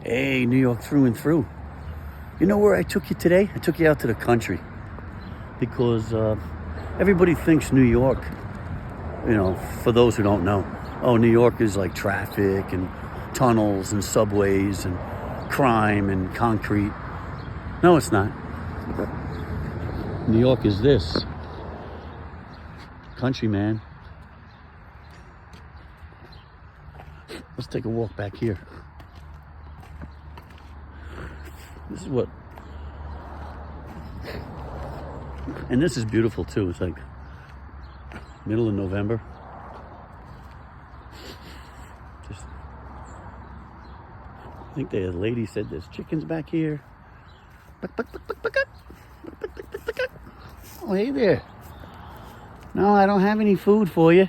Hey, New York through and through. You know where I took you today? I took you out to the country because everybody thinks New York, for those who don't know, oh, New York is like traffic and tunnels and subways and crime and concrete. No, it's not. New York is this. Country, man. Let's take a walk back here. This is what, and this is beautiful too. It's like middle of November. I think the lady said there's chickens back here. Oh, hey there. No, I don't have any food for you.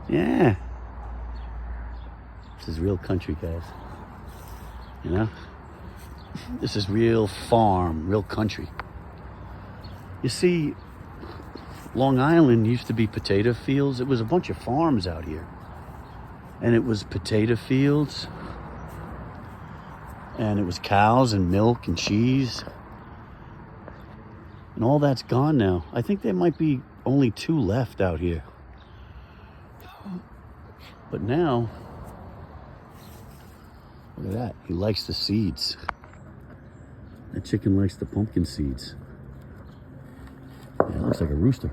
Yeah. This is real country, guys. You know? This is real farm, real country. You see, Long Island used to be potato fields. It was a bunch of farms out here. And it was potato fields. And it was cows and milk and cheese. And all that's gone now. I think there might be only 2 left out here. But now, look at that. He likes the seeds. That chicken likes the pumpkin seeds. Yeah, it looks like a rooster.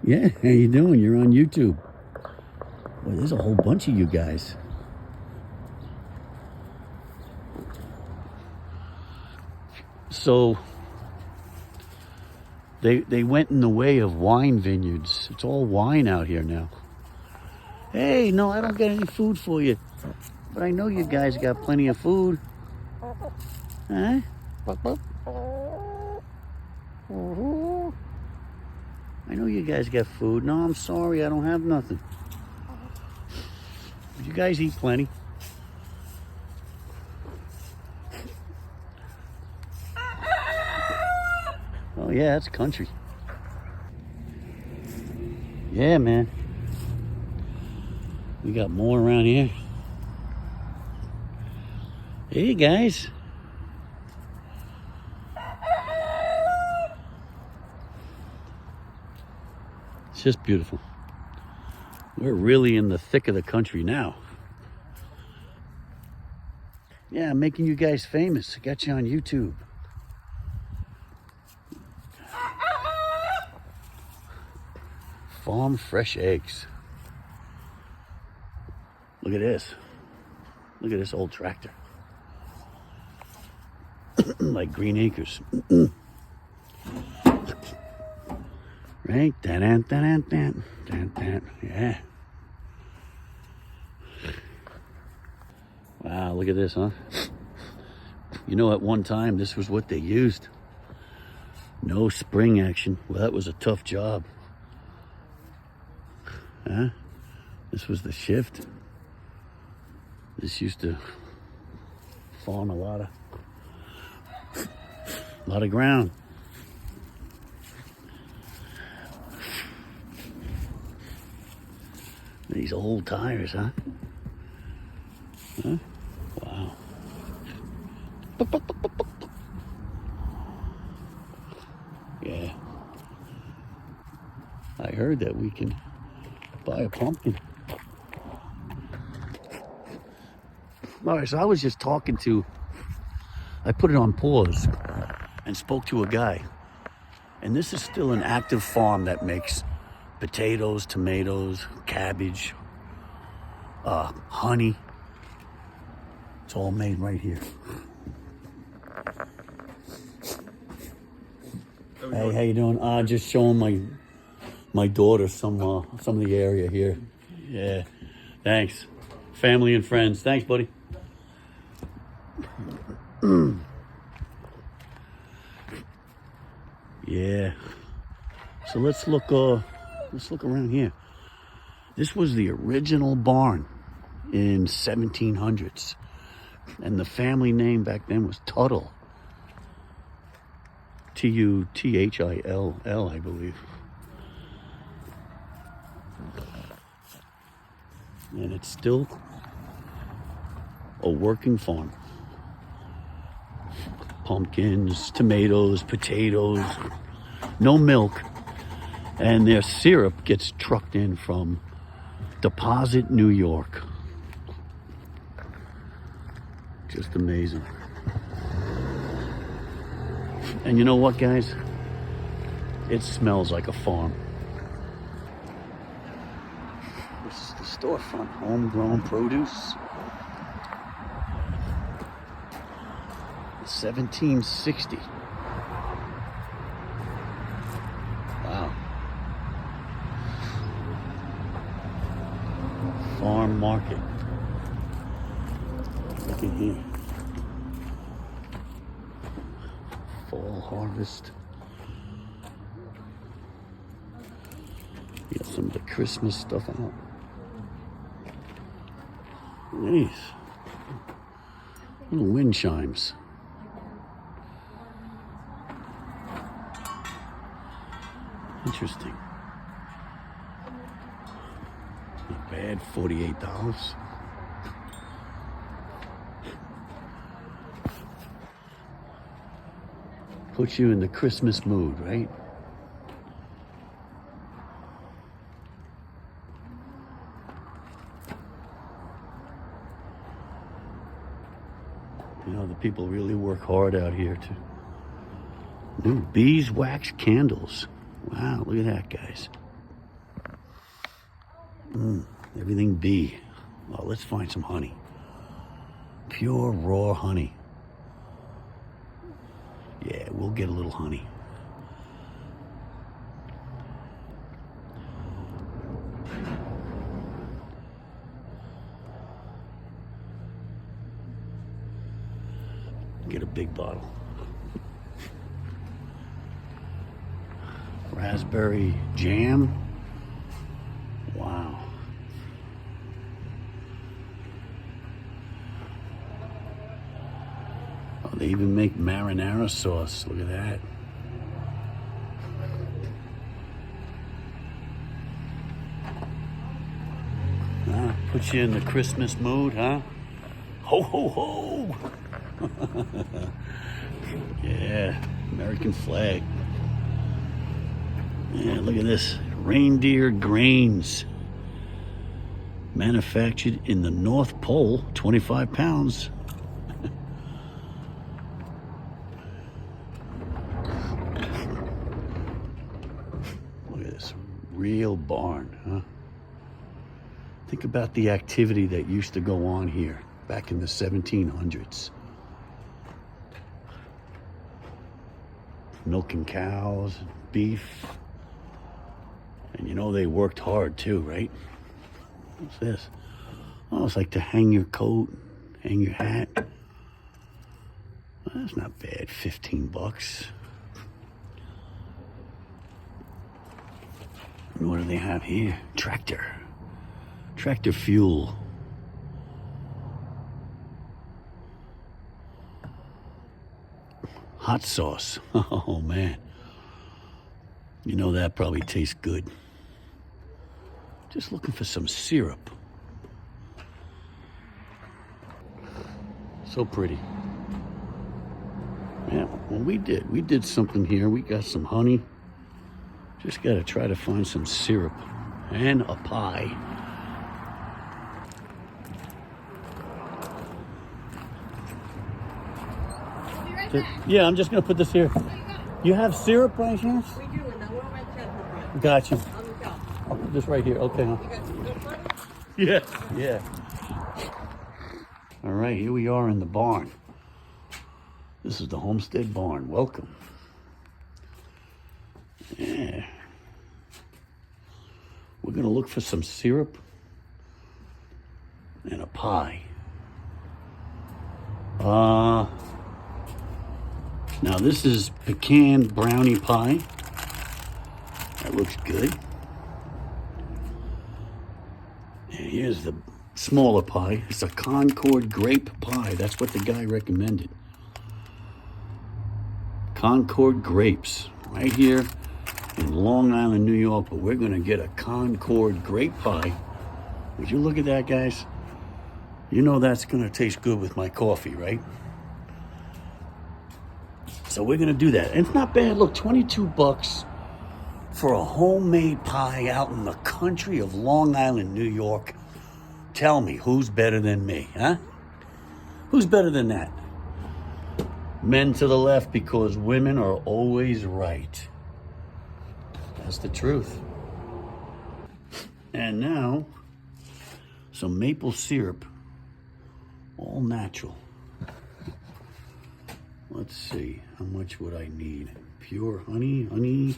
Yeah, how you doing? You're on YouTube. Boy, there's a whole bunch of you guys. So they went in the way of wine vineyards. It's all wine out here now. Hey, no, I don't got any food for you. But I know you guys got plenty of food. Huh? I know you guys got food. No, I'm sorry, I don't have nothing. But you guys eat plenty. Oh yeah, that's country. Yeah, man. We got more around here. Hey guys. It's just beautiful. We're really in the thick of the country now. Yeah, I'm making you guys famous. I got you on YouTube. Farm fresh eggs. Look at this. Look at this old tractor. Like Green Acres. Right? Yeah. Wow, look at this, huh? You know, at one time, this was what they used. No spring action. Well, that was a tough job. Huh? This was the shift. This used to farm a lot of ground. These old tires, huh? Huh? Wow. Yeah. I heard that we can buy a pumpkin. All right, so I was just talking to, I put it on pause and spoke to a guy. And this is still an active farm that makes potatoes, tomatoes, cabbage, honey. It's all made right here. Hey, how you doing? Just showing my daughter some of the area here. Yeah, thanks. Family and friends. Thanks, buddy. Yeah. So let's look around here. This was the original barn in 1700s. And the family name back then was Tuttle. Tuthill, I believe. And it's still a working farm. Pumpkins, tomatoes, potatoes, no milk. And their syrup gets trucked in from Deposit, New York. Just amazing. And you know what, guys? It smells like a farm. This is the storefront, homegrown produce. 1760. Wow. Farm market. Look in here. Fall harvest. Got some of the Christmas stuff out. Nice. Little wind chimes. Interesting. Not bad, $48. Puts you in the Christmas mood, right? You know, the people really work hard out here to do beeswax candles. Wow, look at that, guys. Everything bee. Well, let's find some honey. Pure, raw honey. Yeah, we'll get a little honey. Get a big bottle. Raspberry jam. Wow. Oh, they even make marinara sauce. Look at that. Puts you in the Christmas mood, huh? Ho, ho, ho! Yeah, American flag. Yeah, look at this. Reindeer grains. Manufactured in the North Pole, 25 pounds. Look at this. Real barn, huh? Think about the activity that used to go on here back in the 1700s. Milking cows, beef. And you know they worked hard too, right? What's this? Oh, it's like to hang your coat, hang your hat. Well, that's not bad, $15. And what do they have here? Tractor. Tractor fuel. Hot sauce. Oh, man. You know that probably tastes good. Just looking for some syrup. So pretty. Yeah, well, we did something here. We got some honey. Just got to try to find some syrup and a pie. Yeah, I'm just going to put this here. You have syrup by any chance? We do, and now we're right there. Got you. On the top. I'll put this right here. Okay. You got some good fun? Yeah, yeah. All right, here we are in the barn. This is the Homestead Barn. Welcome. Yeah. We're going to look for some syrup and a pie. Now this is pecan brownie pie. That looks good. And here's the smaller pie. It's a Concord grape pie. That's what the guy recommended. Concord grapes. Right here in Long Island, New York. But we're going to get a Concord grape pie Would you look at that, guys? You know that's gonna taste good with my coffee, right? So we're gonna do that. And it's not bad. Look, 22 bucks for a homemade pie out in the country of Long Island, New York. Tell me, who's better than me, huh? Who's better than that? Men to the left, because women are always right. That's the truth. And now, some maple syrup, all natural. Let's see, how much would I need? Pure honey,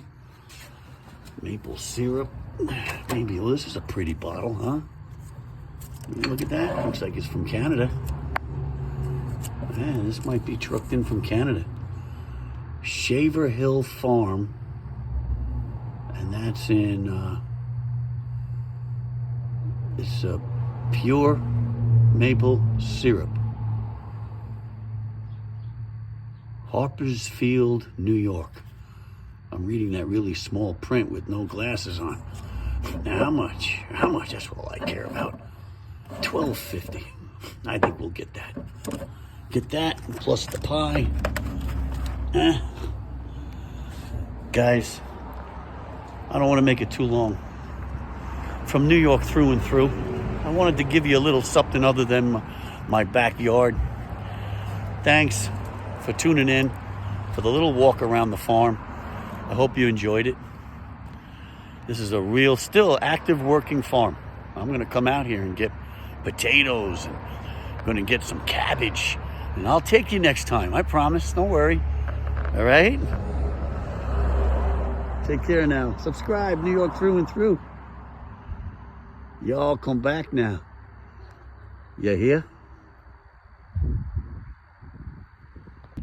maple syrup. Maybe, well, this is a pretty bottle, huh? Look at that, looks like it's from Canada. Man, this might be trucked in from Canada. Shaver Hill Farm. And that's in, it's pure maple syrup. Harpersfield, New York. I'm reading that really small print with no glasses on. Now, how much? How much? That's all I care about. $12.50. I think we'll get that. Get that, plus the pie. Guys, I don't want to make it too long. From New York through and through, I wanted to give you a little something other than my backyard. Thanks for tuning in for the little walk around the farm. I hope you enjoyed it. This is a real, still active working farm. I'm going to come out here and get potatoes, and I'm going to get some cabbage, and I'll take you next time. I promise. Don't worry. All right? Take care now. Subscribe, New York through and through. Y'all come back now. You hear?